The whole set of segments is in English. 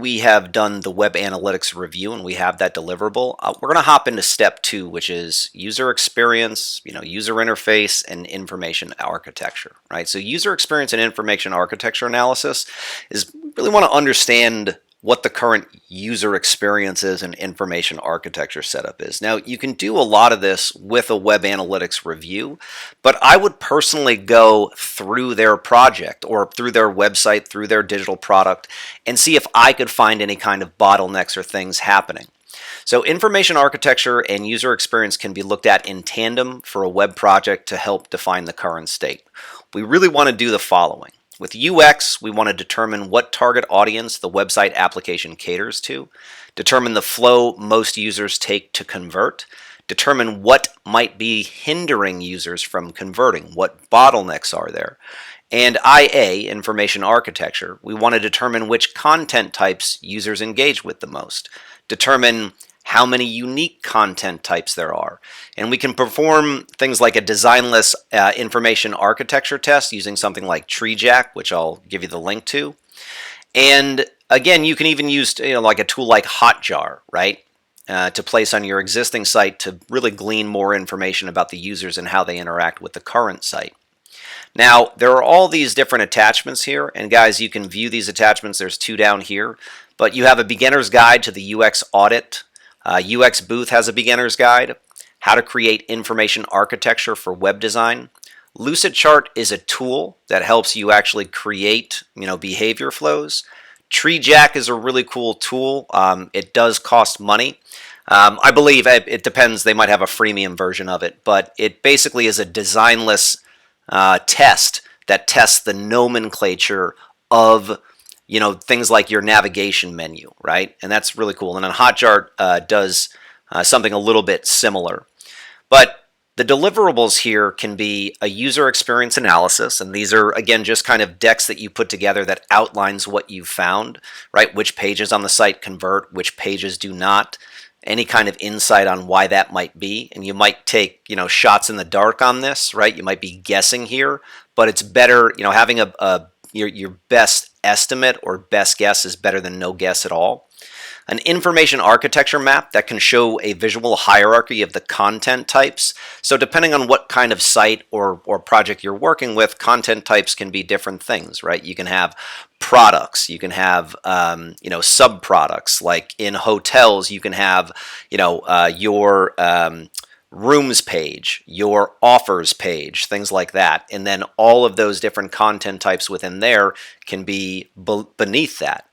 We have done the web analytics review and we have that deliverable. We're going to hop into step 2, which is user experience, user interface and information architecture, right? So user experience and information architecture analysis is really want to understand what the current user experience is and information architecture setup is. Now, you can do a lot of this with a web analytics review, but I would personally go through their project or through their website, through their digital product, and see if I could find any kind of bottlenecks or things happening. So information architecture and user experience can be looked at in tandem for a web project to help define the current state. We really want to do the following. With UX, we want to determine what target audience the website application caters to, determine the flow most users take to convert, determine what might be hindering users from converting, what bottlenecks are there. And IA, information architecture, we want to determine which content types users engage with the most, determine how many unique content types there are. And we can perform things like a designless information architecture test using something like TreeJack, which I'll give you the link to. And again, you can even use like a tool like Hotjar, right? To place on your existing site to really glean more information about the users and how they interact with the current site. Now, there are all these different attachments here, and guys, you can view these attachments. There's 2 down here, but you have a beginner's guide to the UX audit. UX Booth has a beginner's guide, how to create information architecture for web design. Lucidchart is a tool that helps you actually create, behavior flows. TreeJack is a really cool tool. It does cost money. I believe it depends. They might have a freemium version of it, but it basically is a designless test that tests the nomenclature of things like your navigation menu, right? And that's really cool. And then Hotjar does something a little bit similar. But the deliverables here can be a user experience analysis, and these are, again, just kind of decks that you put together that outlines what you've found, right? Which pages on the site convert, which pages do not, any kind of insight on why that might be. And you might take, shots in the dark on this, right? You might be guessing here, but it's better, having your best estimate or best guess is better than no guess at all. An information architecture map that can show a visual hierarchy of the content types. So depending on what kind of site or project you're working with, content types can be different things, right? You can have products, you can have sub-products. Like in hotels, you can have your rooms page, your offers page, things like that. And then all of those different content types within there can be beneath that.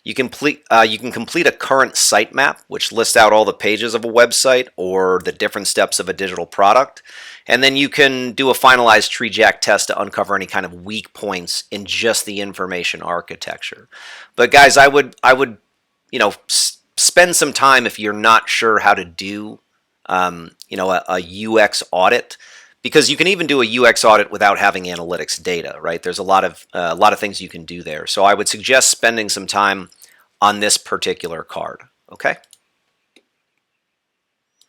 You can complete a current sitemap, which lists out all the pages of a website or the different steps of a digital product. And then you can do a finalized TreeJack test to uncover any kind of weak points in just the information architecture. But guys, I would spend some time if you're not sure how to do a UX audit, because you can even do a UX audit without having analytics data, right? There's a lot of things you can do there. So I would suggest spending some time on this particular card, okay?